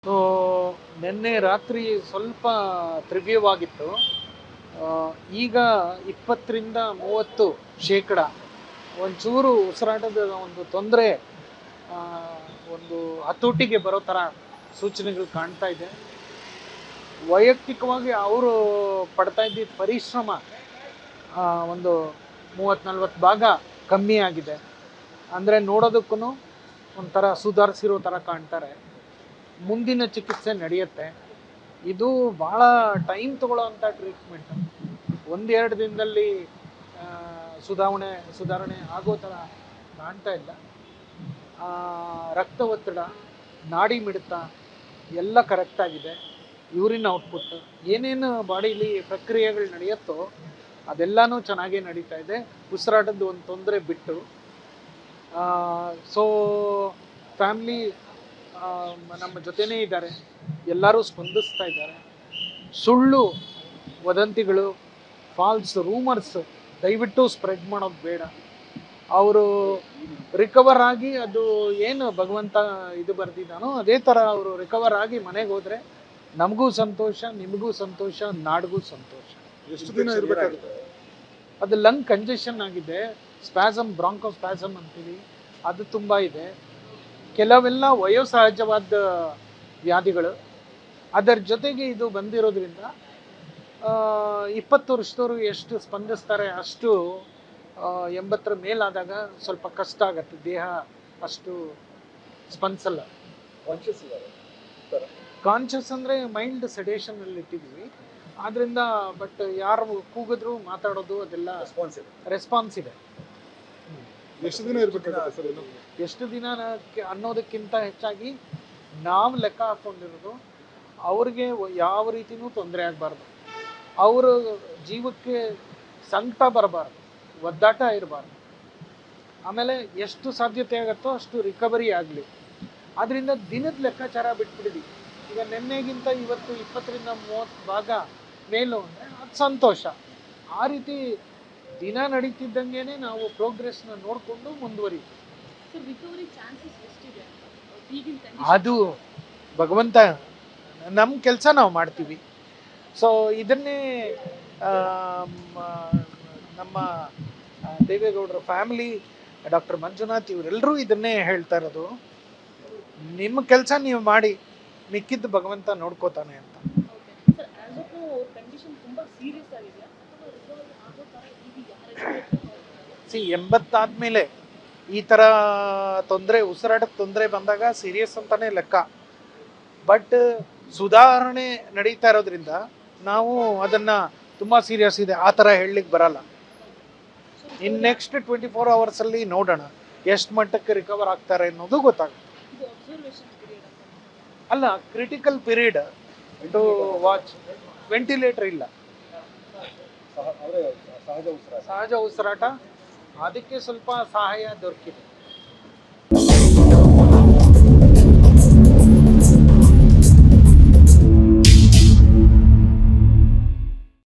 So ನಿನ್ನೆ ರಾತ್ರಿ ಸ್ವಲ್ಪ ತೀವ್ರವಾಗಿತ್ತು. ಈಗ 20-30% ಒಂಚೂರು ಉಸಿರಾಟದ ಒಂದು ತೊಂದರೆ, ಒಂದು ಹತೋಟಿಗೆ ಬರೋ ಥರ ಸೂಚನೆಗಳು ಕಾಣ್ತಾ ಇದೆ. ವೈಯಕ್ತಿಕವಾಗಿ ಅವರು ಪಡ್ತಾ ಇದ್ದಿದ್ದ ಪರಿಶ್ರಮ ಒಂದು 30-40 ಭಾಗ ಕಮ್ಮಿ ಆಗಿದೆ. ಅಂದರೆ ನೋಡೋದಕ್ಕೂ ಒಂಥರ ಸುಧಾರಿಸಿರೋ ಥರ ಕಾಣ್ತಾರೆ. ಮುಂದಿನ ಚಿಕಿತ್ಸೆ ನಡೆಯುತ್ತೆ. ಇದು ಭಾಳ ಟೈಮ್ ತಗೊಳ್ಳೋವಂಥ ಟ್ರೀಟ್ಮೆಂಟ್. 1-2 ದಿನದಲ್ಲಿ ಸುಧಾರಣೆ ಆಗೋ ಥರ ಕಾಣ್ತಾ ಇಲ್ಲ. ರಕ್ತ ಒತ್ತಡ, ನಾಡಿ ಮಿಡಿತ ಎಲ್ಲ ಕರೆಕ್ಟಾಗಿದೆ. ಯೂರಿನ್ ಔಟ್ಪುಟ್, ಏನೇನು ಬಾಡಿಲಿ ಪ್ರಕ್ರಿಯೆಗಳು ನಡೆಯುತ್ತೋ ಅದೆಲ್ಲನೂ ಚೆನ್ನಾಗೇ ನಡೀತಾ ಇದೆ, ಉಸಿರಾಟದ ಒಂದು ತೊಂದರೆ ಬಿಟ್ಟು. ಸೊ ಫ್ಯಾಮ್ಲಿ ನಮ್ಮ ಜೊತೆನೇ ಇದ್ದಾರೆ, ಎಲ್ಲರೂ ಸ್ಪಂದಿಸ್ತಾ ಇದ್ದಾರೆ. ಸುಳ್ಳು ವದಂತಿಗಳು, ಫಾಲ್ಸ್ ರೂಮರ್ಸ್ ದಯವಿಟ್ಟು ಸ್ಪ್ರೆಡ್ ಮಾಡೋದು ಬೇಡ. ಅವರು ರಿಕವರ್ ಆಗಿ, ಅದು ಏನು ಭಗವಂತ ಇದು ಬರ್ದಿದ್ದಾನೋ ಅದೇ ಥರ ಅವರು ರಿಕವರ್ ಆಗಿ ಮನೆಗೆ ಹೋದರೆ ನಮಗೂ ಸಂತೋಷ, ನಿಮಗೂ ಸಂತೋಷ, ನಾಡಿಗೂ ಸಂತೋಷ. ಎಷ್ಟು ದಿನ ಇರಬೇಕಾಗುತ್ತೆ? ಅದು ಲಂಗ್ ಕಂಜೆಷನ್ ಆಗಿದೆ, ಸ್ಪ್ಯಾಸಮ್, ಬ್ರಾಂಕೋಸ್ಪ್ಯಾಸಮ್ ಅಂತೀವಿ, ಅದು ತುಂಬ ಇದೆ. ಕೆಲವೆಲ್ಲ ವಯೋಸಹಜವಾದ ವ್ಯಾಧಿಗಳು, ಅದರ ಜೊತೆಗೆ ಇದು ಬಂದಿರೋದ್ರಿಂದ 20 ವರ್ಷದವರು ಎಷ್ಟು ಸ್ಪಂದಿಸ್ತಾರೆ ಅಷ್ಟು 80 ಮೇಲಾದಾಗ ಸ್ವಲ್ಪ ಕಷ್ಟ ಆಗತ್ತೆ, ದೇಹ ಅಷ್ಟು ಸ್ಪಂದಿಸಲ್ಲ. ಕಾನ್ಷಿಯಸ್ ಅಂದರೆ ಮೈಲ್ಡ್ ಸೆಡೇಷನಲ್ಲಿ ಇಟ್ಟಿದ್ದೀವಿ, ಆದ್ದರಿಂದ ಬಟ್ ಯಾರು ಕೂಗಿದ್ರು ಮಾತಾಡೋದು ಅದೆಲ್ಲ ರೆಸ್ಪಾನ್ಸ್ ಇದೆ. ಎಷ್ಟು ದಿನ ಇರಬೇಕಾಗುತ್ತೆ ಸರ್? ಎಷ್ಟು ದಿನ ಅನ್ನೋದಕ್ಕಿಂತ ಹೆಚ್ಚಾಗಿ ನಾವು ಲೆಕ್ಕ ಹಾಕ್ಕೊಂಡಿರೋದು ಅವ್ರಿಗೆ ಯಾವ ರೀತಿಯೂ ತೊಂದರೆ ಆಗಬಾರ್ದು, ಅವರ ಜೀವಕ್ಕೆ ಸಂಕಟ ಬರಬಾರ್ದು, ಒದ್ದಾಟ ಇರಬಾರ್ದು. ಆಮೇಲೆ ಎಷ್ಟು ಸಾಧ್ಯತೆ ಆಗುತ್ತೋ ಅಷ್ಟು ರಿಕವರಿ ಆಗಲಿ. ಆದ್ದರಿಂದ ದಿನದ ಲೆಕ್ಕಾಚಾರ ಬಿಟ್ಬಿಡಿದ್ವಿ. ಈಗ ನಿನ್ನೆಗಿಂತ ಇವತ್ತು 20-30 ಭಾಗ ಮೇಲು ಅಂದರೆ ಅದು ಸಂತೋಷ. ಆ ರೀತಿ ದಿನ ನಡೀತಿದ್ದಂಗೆ ನಾವು ಪ್ರೋಗ್ರೆಸ್ನ ನೋಡಿಕೊಂಡು ಮುಂದುವರಿತೀವಿ. ಅದು ಭಗವಂತ, ನಮ್ಮ ಕೆಲಸ ನಾವು ಮಾಡ್ತೀವಿ. ಸೊ ಇದನ್ನೇ ನಮ್ಮ ದೇವೇಗೌಡರ ಫ್ಯಾಮಿಲಿ, ಡಾಕ್ಟರ್ ಮಂಜುನಾಥ್ ಇವರೆಲ್ಲರೂ ಇದನ್ನೇ ಹೇಳ್ತಾ ಇರೋದು, ನಿಮ್ಮ ಕೆಲಸ ನೀವು ಮಾಡಿ, ಮಿಕ್ಕಿದ್ದು ಭಗವಂತ ನೋಡ್ಕೋತಾನೆ ಅಂತ. 80 ಆದಮೇಲೆ ಈ ಥರ ತೊಂದರೆ, ಉಸಿರಾಟದ ತೊಂದರೆ ಬಂದಾಗ ಸೀರಿಯಸ್ ಅಂತಾನೆ ಲೆಕ್ಕ. ಬಟ್ ಸುಧಾರಣೆ ನಡೀತಾ ಇರೋದ್ರಿಂದ ನಾವು ಅದನ್ನು ತುಂಬ ಸೀರಿಯಸ್ ಇದೆ ಆ ಥರ ಹೇಳಲಿಕ್ಕೆ ಬರಲ್ಲ. ಇನ್ ನೆಕ್ಸ್ಟ್ 24 ಅವರ್ಸಲ್ಲಿ ನೋಡೋಣ ಎಷ್ಟು ಮಟ್ಟಕ್ಕೆ ರಿಕವರ್ ಆಗ್ತಾರೆ ಅನ್ನೋದು ಗೊತ್ತಾಗುತ್ತೆ. ಅಲ್ಲ, critical period to watch. Ventilator ಇಲ್ಲ, ಸಹಜ ಉಸಿರಾಟ, ಅದಕ್ಕೆ ಸ್ವಲ್ಪ ಸಹಾಯ ದೊರಕಿದೆ.